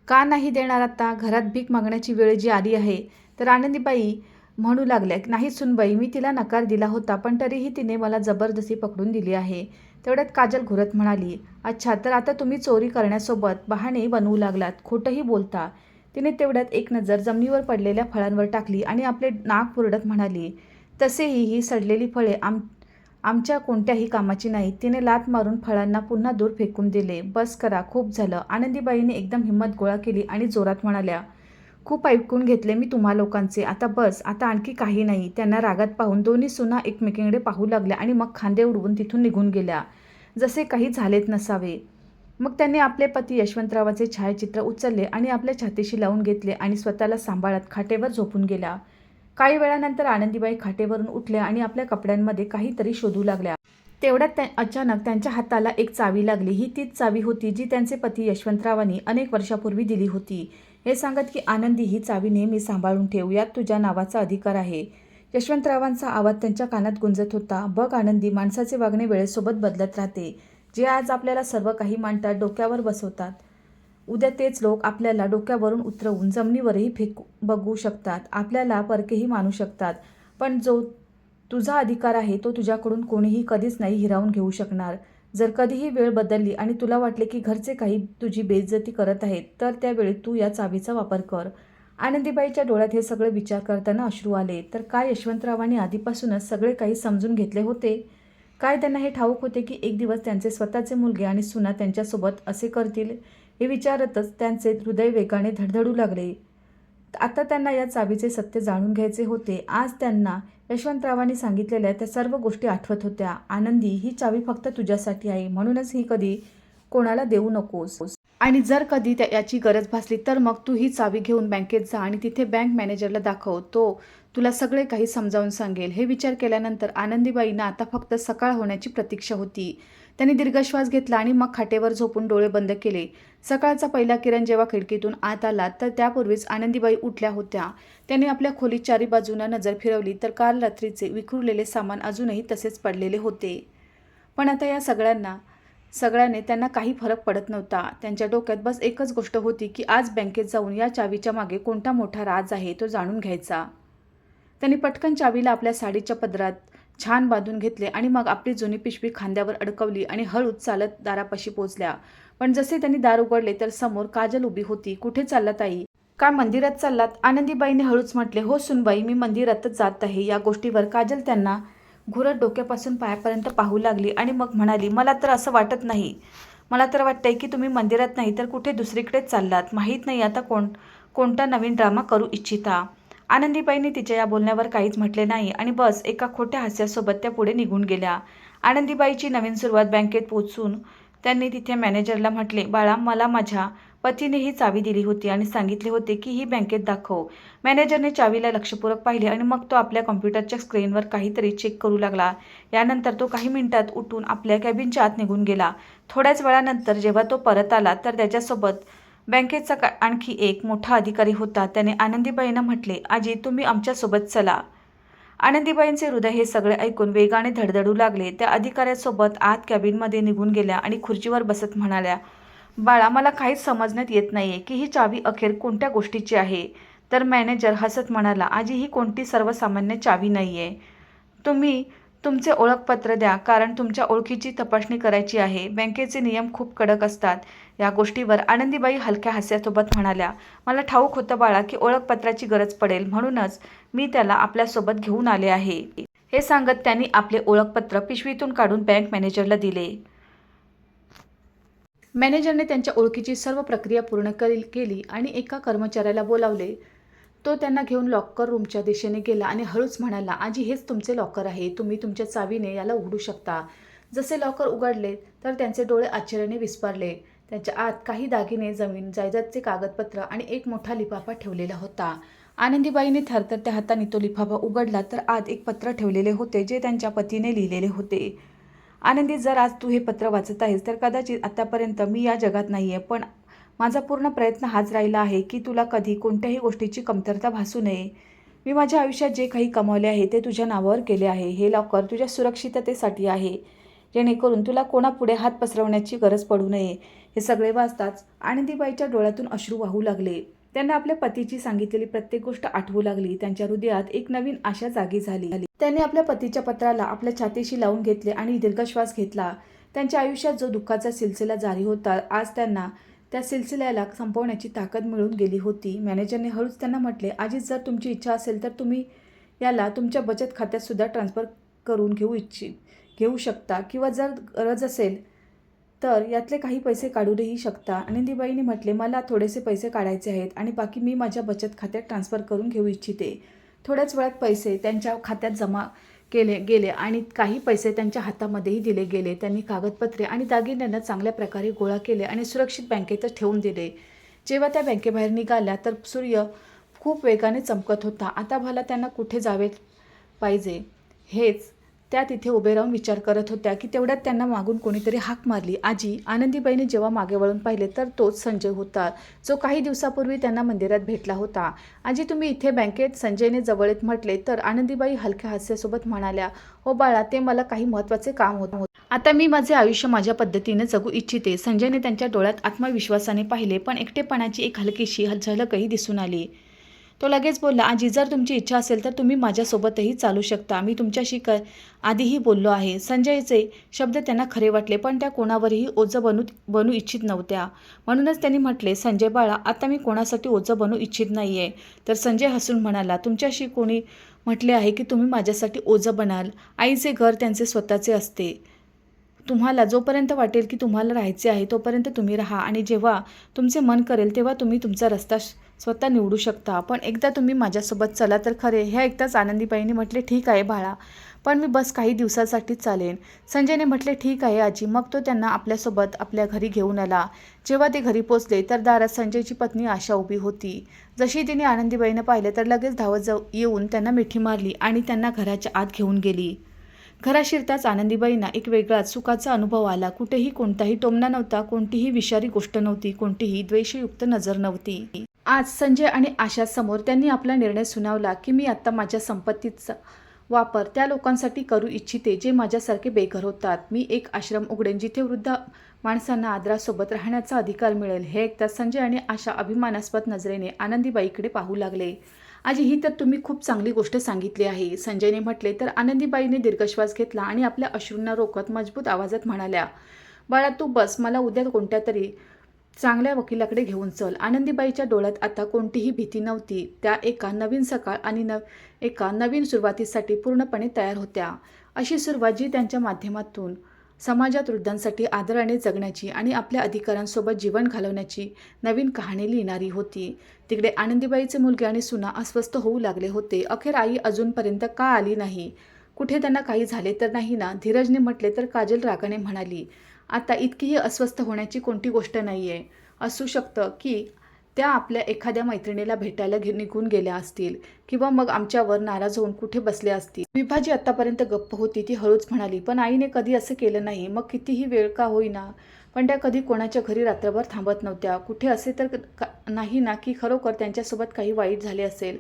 का नाही देणार आता, घरात भीक मागण्याची वेळ जी आली आहे. तर आनंदीबाई म्हणू लागल्या, नाही सुनबाई, मी तिला नकार दिला होता, पण तरीही तिने मला जबरदस्ती पकडून दिली आहे. तेवढ्यात काजल घुरत म्हणाली, अच्छा, तर आता तुम्ही चोरी करण्यासोबत बहाणे बनवू लागलात, खोटंही बोलता. तिने तेवढ्यात एक नजर जमिनीवर पडलेल्या फळांवर टाकली आणि आपले नाक पुरडत म्हणाली, तसेही ही सडलेली फळे आमच्या कोणत्याही कामाची नाहीत. तिने लाथ मारून फळांना पुन्हा दूर फेकून दिले. बस करा, खूप झालं. आनंदीबाईने एकदम हिंमत गोळा केली आणि जोरात म्हणाल्या, खूप ऐकून घेतले मी तुम्हा लोकांचे, आता बस, आता आणखी काही नाही. त्यांना रागात पाहून दोन्ही सुना एकमेकींकडे पाहू लागल्या आणि मग खांदे उडवून तिथून निघून गेल्या, जसे काही झालेच नसावे. मग त्यांनी आपले पती यशवंतरावाचे छायाचित्र उचलले आणि आपल्या छातीशी लावून घेतले आणि स्वतःला सांभाळत खाटेवर झोपून गेल्या. काही वेळानंतर आनंदीबाई खाटेवरून उठल्या आणि आपल्या कपड्यांमध्ये काहीतरी शोधू लागल्या. तेवढ्यात अचानक त्यांच्या हाताला एक चावी लागली. ही तीच चावी होती जी त्यांचे पती यशवंतरावांनी अनेक वर्षापूर्वी दिली होती, हे सांगत की आनंदी, ही चावी नेहमी सांभाळून ठेव, यात तुझ्या नावाचा अधिकार आहे. यशवंतरावांचा आवाज त्यांच्या कानात गुंजत होता. बघ आनंदी, माणसाचे वागणे वेळेसोबत बदलत राहते. जे आज आपल्याला सर्व काही मांडतात, डोक्यावर बसवतात, उद्या तेच लोक आपल्याला डोक्यावरून उतरवून जमिनीवरही बघू शकतात, आपल्याला परकेही मानू शकतात. पण जो तुझा अधिकार आहे तो तुझ्याकडून कोणीही कधीच नाही हिरावून घेऊ शकणार. जर कधीही वेळ बदलली आणि तुला वाटले की घरचे काही तुझी बेइज्जती करत आहेत, तर त्यावेळी तू या चावीचा वापर कर. आनंदीबाईच्या डोळ्यात हे सगळे विचार करताना अश्रू आले. तर काय यशवंतरावांनी आधीपासूनच सगळे काही समजून घेतले होते? काय त्यांना हे ठाऊक होते की एक दिवस त्यांचे स्वतःचे मुलगे आणि सुना त्यांच्यासोबत असे करतील? हे विचारतच त्यांचे हृदय वेगाने धडधडू लागले. आता त्यांना या चावीचे सत्य जाणून घ्यायचे होते. आज त्यांना यशवंतरावांनी सांगितलेल्या त्या सर्व गोष्टी आठवत होत्या. आनंदी, ही चावी फक्त तुझ्यासाठी आहे, म्हणूनच ही कधी कोणाला देऊ नकोस. आणि जर कधी याची गरज भासली तर मग तू ही चावी घेऊन बँकेत जा आणि तिथे बँक मॅनेजरला दाखव, तो तुला सगळे काही समजावून सांगेल. हे विचार केल्यानंतर आनंदीबाईंना आता फक्त सकाळ होण्याची प्रतीक्षा होती. त्यांनी दीर्घ श्वास घेतला आणि मग खाटेवर झोपून डोळे बंद केले. सकाळचा पहिला किरण जेव्हा खिडकीतून आत आला तर त्यापूर्वीच आनंदीबाई उठल्या होत्या. त्यांनी आपल्या खोलीत चारी बाजूंना नजर फिरवली तर काल रात्रीचे विखुरलेले सामान अजूनही तसेच पडलेले होते. पण आता या सगळ्याने त्यांना काही फरक पडत नव्हता. त्यांच्या डोक्यात बस एकच गोष्ट होती की आज बँकेत जाऊन या चावीच्या मागे कोणता मोठा राज आहे तो जाणून घ्यायचा. त्यांनी पटकन चावीला आपल्या साडीच्या पदरात छान बांधून घेतले आणि मग आपली जुनी पिशवी खांद्यावर अडकवली आणि हळूच चालत दारापाशी पोचल्या. पण जसे त्यांनी दार उघडले तर समोर काजल उभी होती. कुठे चाललात आई? काय मंदिरात चाललात? आनंदीबाईने हळूच म्हटले. हो सुनबाई, मी मंदिरातच जात आहे. या गोष्टीवर काजल त्यांना घुरत डोक्यापासून पायापर्यंत पाहू लागली आणि मग म्हणाली, मला तर असं वाटत नाही. मला तर वाटतंय की तुम्ही मंदिरात नाही तर कुठे दुसरीकडेच चाललात. माहीत नाही आता कोणता नवीन ड्रामा करू इच्छिता. आनंदीबाईंनी तिच्या या बोलण्यावर काहीच म्हटले नाही आणि बस एका खोट्या हास्यासोबत त्या पुढे निघून गेल्या. आनंदीबाईची नवीन सुरुवात बँकेत पोहोचून त्यांनी तिथे मॅनेजरला म्हटले, बाळा, मला माझ्या पतीने ही चावी दिली होती आणि सांगितले होते की ही बँकेत दाखव. मॅनेजरने चावीला लक्षपूर्वक पाहिले आणि मग तो आपल्या कॉम्प्युटरच्या स्क्रीनवर काहीतरी चेक करू लागला. यानंतर तो काही मिनिटात उठून आपल्या कॅबिनच्या आत निघून गेला. थोड्याच वेळानंतर जेव्हा तो परत आला तर त्याच्यासोबत बँकेचा आणखी एक मोठा अधिकारी होता. त्याने आनंदीबाईंना म्हटले, आजी तुम्ही आमच्यासोबत चला. आनंदीबाईंचे हृदय हे सगळे ऐकून वेगाने धडधडू लागले. त्या अधिकाऱ्यासोबत आत कॅबिनमध्ये निघून गेल्या आणि खुर्चीवर बसत म्हणाल्या, बाळा मला काहीच समजण्यात येत नाहीये की ही चावी अखेर कोणत्या गोष्टीची आहे. तर मॅनेजर हसत म्हणाला, आजी ही कोणती सर्वसामान्य चावी नाहीये. तुम्ही तुमचे ओळखपत्र द्या, कारण तुमच्या ओळखीची तपासणी करायची आहे. बँकेचे नियम खूप कडक असतात. या गोष्टीवर आनंदीबाई हलक्या हास्यासोबत म्हणाल्या, मला ठाऊक होतं बाळा की ओळखपत्राची गरज पडेल, म्हणूनच मी त्याला आपल्यासोबत घेऊन आले आहे. हे सांगत त्यांनी आपले ओळखपत्र पिशवीतून काढून बँक मॅनेजरला दिले. मॅनेजरने त्यांच्या ओळखीची सर्व प्रक्रिया पूर्ण केली आणि एका कर्मचाऱ्याला बोलावले. तो त्यांना घेऊन लॉकर रूमच्या दिशेने गेला आणि हळूच म्हणाला, आजी हेच तुमचे लॉकर आहे. तुम्ही तुमच्या चावीने याला उघडू शकता. जसे लॉकर उघडले तर त्यांचे डोळे आश्चर्याने विस्फारले. त्यांच्या आत काही दागिने, जमीन जायदादचे कागदपत्र आणि एक मोठा लिफाफा ठेवलेला होता. आनंदीबाईंनी थरथरत्या हाताने तो लिफाफा उघडला तर आत एक पत्र ठेवलेले होते जे त्यांच्या पतीने लिहिलेले होते. आनंदी, जर आज तू हे पत्र वाचत आहेस तर कदाचित आतापर्यंत मी या जगात नाहीये, पण माझा पूर्ण प्रयत्न हाच राहिला आहे की तुला कधी कोणत्याही गोष्टीची कमतरता भासू नये. मी माझ्या आयुष्यात जे काही कमावले आहे ते तुझ्या नावावर केले आहे. हे लॉकर तुझ्या सुरक्षिततेसाठी आहे, जेणेकरून तुला कोणापुढे हात पसरवण्याची गरज पडू नये. हे सगळे वाचताच आनंदीबाईच्या डोळ्यातून अश्रू वाहू लागले. त्यांना आपल्या पतीची सांगितलेली प्रत्येक गोष्ट आठवू लागली. त्यांच्या हृदयात एक नवीन आशा जागी झाली. त्यांनी आपल्या पतीच्या पत्राला आपल्या छातीशी लावून घेतले आणि दीर्घश्वास घेतला. त्यांच्या आयुष्यात जो दुःखाचा सिलसिला जारी होता, आज त्यांना त्या सिलसिल्याला संपवण्याची ताकद मिळून गेली होती. मॅनेजरने हळूच त्यांना म्हटले, आजी जर तुमची इच्छा असेल तर तुम्ही याला तुमच्या बचत खात्यात सुद्धा ट्रान्सफर करून घेऊ शकता, किंवा जर गरज असेल तर यातले काही पैसे काढूनही शकता. आनंदीबाईंनी म्हटले, मला थोडेसे पैसे काढायचे आहेत आणि बाकी मी माझ्या बचत खात्यात ट्रान्सफर करून घेऊ इच्छिते. थोड्याच वेळात पैसे त्यांच्या खात्यात जमा केले गेले आणि काही पैसे त्यांच्या हातामध्येही दिले गेले. त्यांनी कागदपत्रे आणि दागिन्यांना चांगल्या प्रकारे गोळा केले आणि सुरक्षित बँकेतच ठेवून दिले. जेव्हा त्या बँकेबाहेर निघाल्या तर सूर्य खूप वेगाने चमकत होता. आता भला त्यांना कुठे जावे पाहिजे हेच त्या तिथे उभे राहून विचार करत होत्या की तेवढ्यात त्यांना मागून कोणीतरी हाक मारली, आजी. आनंदीबाईंनी जेव्हा मागे वळून पाहिले तर तोच संजय होता, जो काही दिवसापूर्वी त्यांना मंदिरात भेटला होता. आजी तुम्ही इथे बँकेत? संजयने जवळ येत म्हटले. तर आनंदीबाई हलक्या हास्यासोबत म्हणाल्या, हो बाळा, ते मला काही महत्त्वाचे काम होते. आता मी माझे आयुष्य माझ्या पद्धतीने जगू इच्छिते. संजयने त्यांच्या डोळ्यात आत्मविश्वासाने पाहिले, पण एकटेपणाची एक हलकीशी झलकही दिसून आली. तो लगेच बोलला, आजी जर तुमची इच्छा असेल तर तुम्ही माझ्यासोबतही चालू शकता. मी तुमच्याशी आधीही बोललो आहे. संजयचे शब्द त्यांना खरे वाटले, पण त्या कोणावरही ओझं बनू इच्छित नव्हत्या. म्हणूनच त्यांनी म्हटले, संजय बाळा, आता मी कोणासाठी ओझं बनू इच्छित नाहीये. तर संजय हसून म्हणाला, तुमच्याशी कोणी म्हटले आहे की तुम्ही माझ्यासाठी ओझं बनाल? आईचे घर त्यांचे स्वतःचे असते. तुम्हाला जोपर्यंत वाटेल की तुम्हाला राहायचे आहे तोपर्यंत तुम्ही राहा, आणि जेव्हा तुमचे मन करेल तेव्हा तुम्ही तुमचा रस्ता स्वतः निवडू शकता. पण एकदा तुम्ही माझ्यासोबत चला तर खरे. हे ऐकताच आनंदीबाईंनी म्हटले, ठीक आहे बाळा, पण मी बस काही दिवसासाठीच चालेन. संजयने म्हटले, ठीक आहे आजी. मग तो त्यांना आपल्यासोबत आपल्या घरी घेऊन आला. जेव्हा ते घरी पोचले तर दारात संजयची पत्नी आशा उभी होती. जशी तिने आनंदीबाईंना पाहिले तर लगेच धावत येऊन त्यांना मिठी मारली आणि त्यांना घराच्या आत घेऊन गेली. घरात शिरताच आनंदीबाईंना एक वेगळाच सुखाचा अनुभव आला. कुठेही कोणताही टोमणा नव्हता, कोणतीही विषारी गोष्ट नव्हती, कोणतीही द्वेषयुक्त नजर नव्हती. आज संजय आणि आशासमोर त्यांनी आपला निर्णय सुनावला की मी आता माझ्या संपत्तीचा वापर त्या लोकांसाठी करू इच्छिते जे माझ्यासारखे बेघर होतात. मी एक आश्रम उघडेन जिथे वृद्ध माणसांना आदरासोबत राहण्याचा अधिकार मिळेल. हे ऐकताच संजय आणि आशा अभिमानास्पद नजरेने आनंदीबाईकडे पाहू लागले. आजी ही तर तुम्ही खूप चांगली गोष्ट सांगितली आहे, संजयने म्हटले. तर आनंदीबाईने दीर्घश्वास घेतला आणि आपल्या अश्रूंना रोखत मजबूत आवाजात म्हणाल्या, बाळा तू बस, मला उद्या कोणत्या तरी चांगल्या वकिलाकडे घेऊन चल. आनंदीबाईच्या डोळ्यात आता कोणतीही भीती नव्हती. त्या एका नवीन सकाळ आणि एका नवीन सुरुवातीसाठी पूर्णपणे तयार होत्या. अशी सुरुवात जी त्यांच्या माध्यमातून समाजात वृद्धांसाठी आदराने जगण्याची आणि आपल्या अधिकारांसोबत जीवन घालवण्याची नवीन कहाणी लिहिणारी होती. तिकडे आनंदीबाईचे मुलगे आणि सुना अस्वस्थ होऊ लागले होते. अखेर आई अजूनपर्यंत का आली नाही? कुठे त्यांना काही झाले तर नाही ना? धीरजने म्हटले. तर काजल रागाने म्हणाली, आता इतकीही अस्वस्थ होण्याची कोणती गोष्ट नाहीये. असू शकतं की त्या आपल्या एखाद्या मैत्रिणीला भेटायला निघून गेल्या असतील, किंवा मग आमच्यावर नाराज होऊन कुठे बसले असतील. विभाजी आतापर्यंत गप्प होती. ती हळूच म्हणाली, पण आईने कधी असं केलं नाही. मग कितीही वेळ का होईना पण त्या कधी कोणाच्या घरी रात्रभर थांबत नव्हत्या. कुठे असे तर नाही ना की खरोखर त्यांच्यासोबत काही वाईट झाले असेल.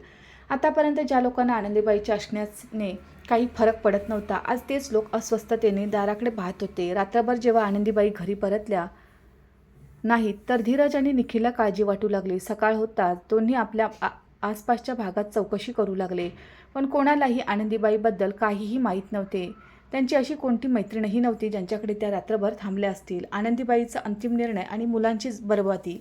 आतापर्यंत ज्या लोकांना आनंदीबाईच्या असण्याने काही फरक पडत नव्हता, आज तेच लोक अस्वस्थतेने दाराकडे पाहत होते. रात्रभर जेव्हा आनंदीबाई घरी परतल्या नाहीत तर धीरज आणि निखिलला काळजी वाटू लागली. सकाळ होताच दोन्ही आपल्या आसपासच्या भागात चौकशी करू लागले, पण कोणालाही आनंदीबाईबद्दल काहीही माहीत नव्हते. त्यांची अशी कोणती मैत्रीणही नव्हती ज्यांच्याकडे त्या रात्रभर थांबल्या असतील. आनंदीबाईचा अंतिम निर्णय आणि मुलांची बरबादी.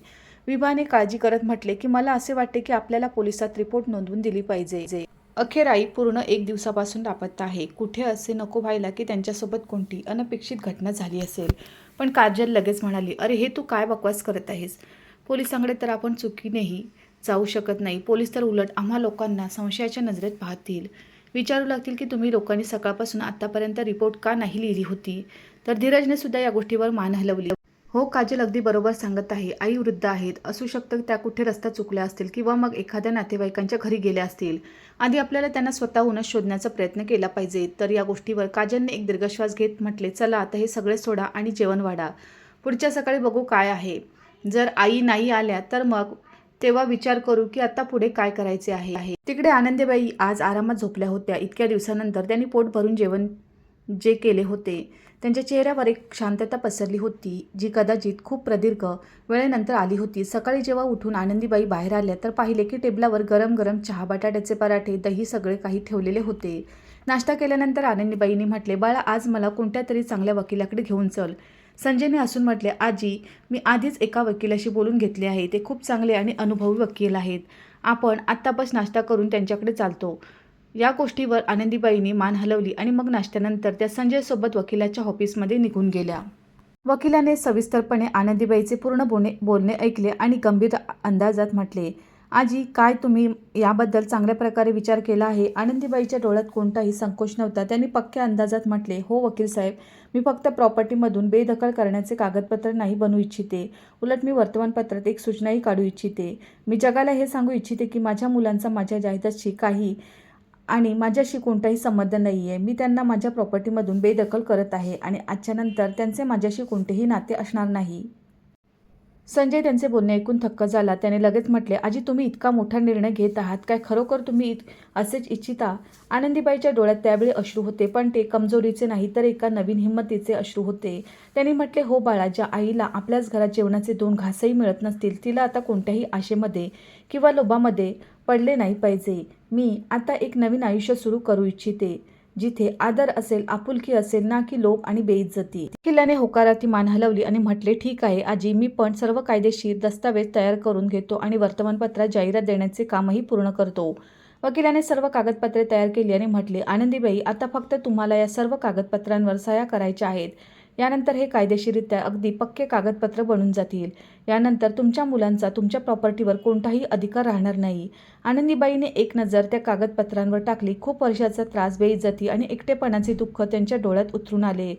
विभाने काळजी करत म्हटले की मला असे वाटते की आपल्याला पोलिसात रिपोर्ट नोंदवून दिली पाहिजे. अखेर आई पूर्ण 1 दिवसापासून लापता आहे. कुठे असे नको व्हायला की त्यांच्यासोबत कोणती अनपेक्षित घटना झाली असेल. पण काजल लगेच म्हणाली, अरे हे तू काय बकवास करत आहेस? पोलिसांकडे तर आपण चुकीनेही जाऊ शकत नाही. पोलीस तर उलट आम्हा लोकांना संशयाच्या नजरेत पाहतील. विचारू लागतील की तुम्ही लोकांनी सकाळपासून आतापर्यंत रिपोर्ट का नाही लिहिली होती. तर धीरजने सुद्धा या गोष्टीवर मान हलवली. हो काजल अगदी बरोबर सांगत आहे. आई वृद्ध आहेत. असू शकतं त्या कुठे रस्ता चुकल्या असतील किंवा मग एखाद्या नातेवाईकांच्या घरी गेल्या असतील. आधी आपल्याला त्यांना स्वतःहूनच शोधण्याचा प्रयत्न केला पाहिजे. तर या गोष्टीवर काजलने एक दीर्घश्वास घेत म्हटले, चला आता हे सगळे सोडा आणि जेवण वाढा. पुढच्या सकाळी बघू काय आहे. जर आई नाही आल्या तर मग तेव्हा विचार करू की आता पुढे काय करायचे आहे. तिकडे आनंदीबाई आज आरामात झोपल्या होत्या. इतक्या दिवसानंतर त्यांनी पोट भरून जेवण जे केले होते त्यांच्या चेहऱ्यावर एक शांतता पसरली होती, जी कदाचित खूप प्रदीर्घ वेळेनंतर आली होती. सकाळी जेव्हा उठून आनंदीबाई बाहेर आल्या तर पाहिले की टेबलावर गरम गरम चहा, बटाट्याचे पराठे, दही सगळे काही ठेवलेले होते. नाश्ता केल्यानंतर आनंदीबाईंनी म्हटले, बाळा आज मला कोणत्या तरी चांगल्या वकिलाकडे घेऊन चल. संजयने हसून म्हटले, आजी मी आधीच एका वकिलाशी बोलून घेतले आहे. ते खूप चांगले आणि अनुभवी वकील आहेत. आपण आत्तापास नाश्ता करून त्यांच्याकडे चालतो. या गोष्टीवर आनंदीबाईंनी मान हलवली आणि मग नाश्त्यानंतर त्या संजयसोबत वकिलाच्या ऑफिसमध्ये निघून गेल्या. वकिलाने सविस्तरपणे आनंदीबाईचे पूर्ण बोलणे ऐकले आणि गंभीर अंदाजात म्हटले, आजी काय तुम्ही याबद्दल चांगल्या प्रकारे विचार केला आहे? आनंदीबाईच्या डोळ्यात कोणताही संकोच नव्हता. त्यांनी पक्क्या अंदाजात म्हटले, हो वकील साहेब, मी फक्त प्रॉपर्टीमधून बेदखल करण्याचे कागदपत्र नाही बनवू इच्छिते. उलट मी वर्तमानपत्रात एक सूचनाही काढू इच्छिते. मी जगाला हे सांगू इच्छिते की माझ्या मुलांचा माझ्या जायदादशी काही आणि माझ्याशी कोणताही संबंध नाही आहे. मी त्यांना माझ्या प्रॉपर्टीमधून बेदखल करत आहे आणि आजच्या नंतर त्यांचे माझ्याशी कोणतेही नाते असणार नाही. संजय त्यांचे बोलणे ऐकून थक्क झाला. त्याने लगेच म्हटले, आजी तुम्ही इतका मोठा निर्णय घेत आहात काय? खरोखर तुम्ही असेच इच्छिता? आनंदीबाईच्या डोळ्यात त्यावेळी अश्रू होते, पण ते कमजोरीचे नाही तर एका नवीन हिंमतीचे अश्रू होते. त्यांनी म्हटले, हो बाळा, ज्या आईला आपल्याच घरात जेवणाचे 2 घासही मिळत नसतील तिला आता कोणत्याही आशेमध्ये किंवा लोभामध्ये पडले नाही पाहिजे. मी आता एक नवीन आयुष्य सुरू करू इच्छिते, जिथे आदर असेल, आपुलकी असेल, ना की लोभ आणि बेइज्जती. किल्ल्याने होकारार्थी मान हलवली आणि म्हटले, ठीक आहे आजी, मी पण सर्व कायदेशीर दस्तावेज तयार करून घेतो आणि वर्तमानपत्रात जाहिरात देण्याचे कामही पूर्ण करतो. वकिलाने सर्व कागदपत्रे तयार केली आणि म्हटले, आनंदीबाई, आता फक्त तुम्हाला या सर्व कागदपत्रांवर सह्या करायच्या आहेत. यानंतर हे कायदेशीररित्या अगदी पक्के कागदपत्र बनून जातील. यानंतर तुमच्या मुलांचा तुमच्या प्रॉपर्टीवर कोणताही अधिकार राहणार नाही. आनंदीबाईने एक नजर त्या कागदपत्रांवर टाकली. खूप वर्षाचा त्रास, बेइज्जती आणि एकटेपणाचे दुःख त्यांच्या डोळ्यात उतरून आले.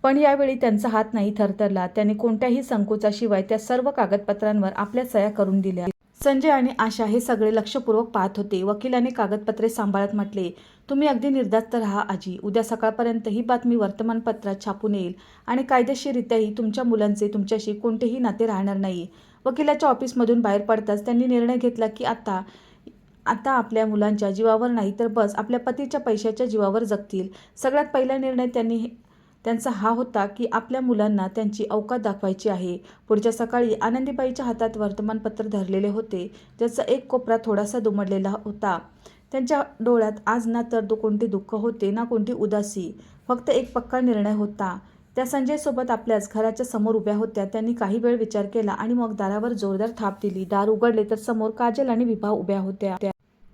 पण यावेळी त्यांचा हात नाही थरथरला. त्याने कोणत्याही संकोचाशिवाय त्या सर्व कागदपत्रांवर आपल्या सह्या करून दिल्या. संजय आणि आशा हे सगळे लक्षपूर्वक पाहत होते. वकिलाने कागदपत्रे सांभाळत म्हटले, तुम्ही अगदी निर्धास्त राहा आजी. उद्या सकाळपर्यंत ही बातमी वर्तमानपत्रात छापून येईल आणि कायदेशीररित्याही तुमच्या मुलांचे तुमच्याशी कोणतेही नाते राहणार नाही. वकिलाच्या ऑफिसमधून बाहेर पडताच त्यांनी निर्णय घेतला की आता आपल्या मुलांच्या जीवावर नाही तर बस आपल्या पतीच्या पैशाच्या जीवावर जगतील. सगळ्यात पहिला निर्णय त्यांचा हा होता की आपल्या मुलांना त्यांची औकात दाखवायची आहे. पुढच्या सकाळी आनंदीबाईच्या हातात वर्तमानपत्र धरलेले होते, ज्याचा एक कोपरा थोडासा दुमडलेला होता. त्यांच्या डोळ्यात आज ना तर कोणते दुःख होते ना कोणती उदासी, फक्त एक पक्का निर्णय होता. त्या संजयसोबत आपल्याच घराच्या समोर उभ्या होत्या. त्यांनी काही वेळ विचार केला आणि मग दारावर जोरदार थाप दिली. दार उघडले तर समोर काजल आणि विभा उभ्या होत्या.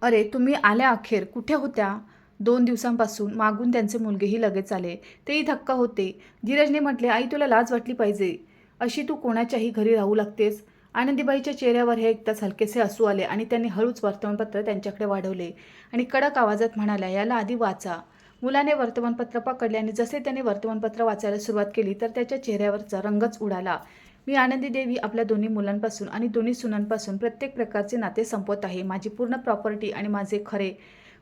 अरे तुम्ही आल्या अखेर. कुठे होत्या 2 दिवसांपासून? मागून त्यांचे मुलगेही लगेच आले. तेही थक्क होते. धीरजने म्हटले, आई तुला लाज वाटली पाहिजे. अशी तू कोणाच्याही घरी राहू लागतेस? आनंदीबाईच्या चेहऱ्यावर हे ऐकताच हलकेसे हसू आले आणि त्यांनी हळूच वर्तमानपत्र त्यांच्याकडे वाढवले आणि कडक आवाजात म्हणाल्या, याला आधी वाचा. मुलाने वर्तमानपत्र पकडले आणि जसे त्याने वर्तमानपत्र वाचायला सुरुवात केली तर त्याच्या चेहऱ्यावरचा रंगच उडाला. मी आनंदी देवी आपल्या दोन्ही मुलांपासून आणि दोन्ही सुनांपासून प्रत्येक प्रकारचे नाते संपवत आहे. माझी पूर्ण प्रॉपर्टी आणि माझे खरे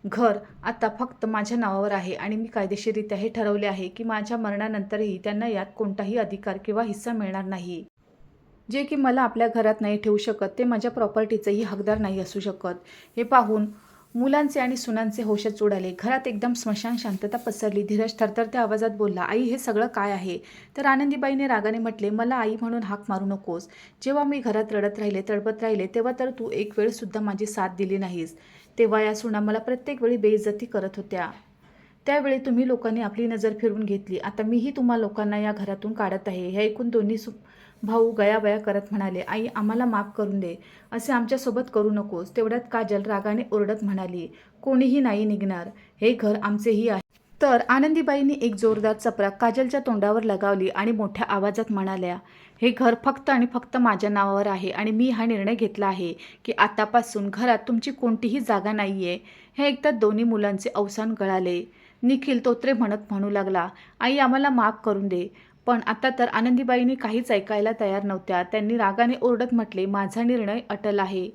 घर आता फक्त माझ्या नावावर आहे आणि मी कायदेशीररित्या हे ठरवले आहे की माझ्या मरणानंतरही त्यांना यात कोणताही अधिकार किंवा हिस्सा मिळणार नाही. जे की मला आपल्या घरात नाही ठेवू शकत, ते माझ्या प्रॉपर्टीचेही हकदार नाही असू शकत. हे पाहून मुलांचे आणि सुनांचे होशच उडाले. घरात एकदम स्मशान शांतता पसरली. धीरज थरथरत्या आवाजात बोलला, आई हे सगळं काय आहे? तर आनंदीबाईने रागाने म्हटले, मला आई म्हणून हाक मारू नकोस. जेव्हा मी घरात रडत राहिले, तडपत राहिले, तेव्हा तर तू एक वेळसुद्धा माझी साथ दिली नाहीस. तेव्हा या सुना मला प्रत्येक वेळी बेइज्जती करत होत्या. त्यावेळी तुम्ही लोकांनी आपली नजर फिरवून घेतली. आता मीही तुम्हा लोकांना या घरातून काढत आहे. हे ऐकून दोन्ही भाऊ गयाबया करत म्हणाले, आई आम्हाला माफ करून दे. असे आमच्यासोबत करू नकोस. तेवढ्यात काजल रागाने ओरडत म्हणाली, कोणीही नाही निघणार. हे घर आमचेही आहे. तर आनंदीबाईंनी एक जोरदार चपराक काजलच्या तोंडावर लगावली आणि मोठ्या आवाजात म्हणाल्या, हे घर फक्त आणि फक्त माझ्या नावावर आहे आणि मी हा निर्णय घेतला आहे की आतापासून घरात तुमची कोणतीही जागा नाही आहे. हे ऐकतात दोन्ही मुलांचे अवसान गळाले. निखिल तोत्रे म्हणू लागला, आई आम्हाला माफ करून दे. पण आता तर आनंदीबाईंनी काहीच ऐकायला तयार नव्हत्या. त्यांनी रागाने ओरडत म्हटले, माझा निर्णय अटल आहे.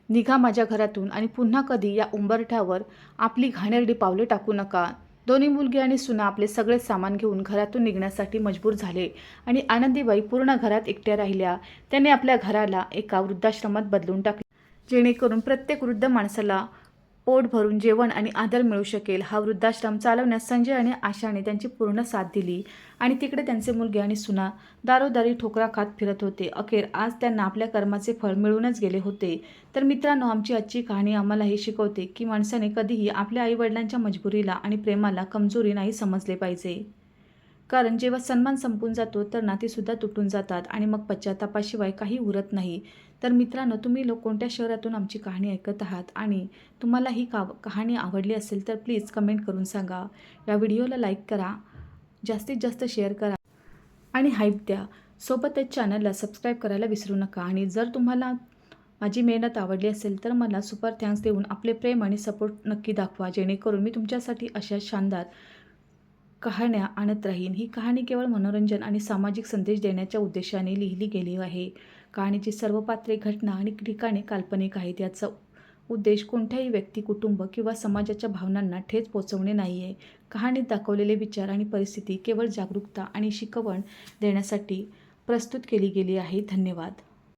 निघा माझ्या घरातून आणि पुन्हा कधी या उंबरठ्यावर आपली घाणेरडी पावले टाकू नका. दोन्ही मुलगी आणि सुना आपले सगळे सामान घेऊन घरातून निघण्यासाठी मजबूर झाले आणि आनंदीबाई पूर्ण घरात एकट्या राहिल्या. त्याने आपल्या घराला एका वृद्धाश्रमात बदलून टाकले, जेणेकरून प्रत्येक वृद्ध माणसाला पोट भरून जेवण आणि आदर मिळू शकेल. हा वृद्धाश्रम चालवण्यास संजय आणि आशाने त्यांची पूर्ण साथ दिली आणि तिकडे त्यांचे मुलगे आणि सुना दारोदारी ठोकरा खात फिरत होते. अखेर आज त्यांना आपल्या कर्माचे फळ मिळूनच गेले होते. तर मित्रांनो, आमची आजची कहाणी आम्हाला हे शिकवते की माणसाने कधीही आपल्या आईवडिलांच्या मजबुरीला आणि प्रेमाला कमजोरी नाही समजले पाहिजे. कारण जेव्हा सन्मान संपून जातो तर नातीसुद्धा तुटून जातात आणि मग पश्चातापाशिवाय काही उरत नाही. तर मित्रांनो, तुम्ही लोक कोणत्या शहरातून आमची कहाणी ऐकत आहात आणि तुम्हाला ही कहाणी आवडली असेल तर प्लीज कमेंट करून सांगा. या व्हिडिओला लाईक करा, जास्तीत जास्त शेअर करा आणि हाईप द्या. सोबतच चॅनलला सबस्क्राईब करायला विसरू नका. आणि जर तुम्हाला माझी मेहनत आवडली असेल तर मला सुपर थँक्स देऊन आपले प्रेम आणि सपोर्ट नक्की दाखवा, जेणेकरून मी तुमच्यासाठी अशा शानदार कहाण्या आणत राहीन. ही कहाणी केवळ मनोरंजन आणि सामाजिक संदेश देण्याच्या उद्देशाने लिहिली गेली आहे. कहाणीची सर्व पात्रे, घटना आणि ठिकाणे काल्पनिक आहेत. याचा उद्देश कोणत्याही व्यक्ती, कुटुंब किंवा समाजाच्या भावनांना ठेच पोचवणे नाही आहे. कहाणीत दाखवलेले विचार आणि परिस्थिती केवळ जागरूकता आणि शिकवण देण्यासाठी प्रस्तुत केली गेली आहे. धन्यवाद.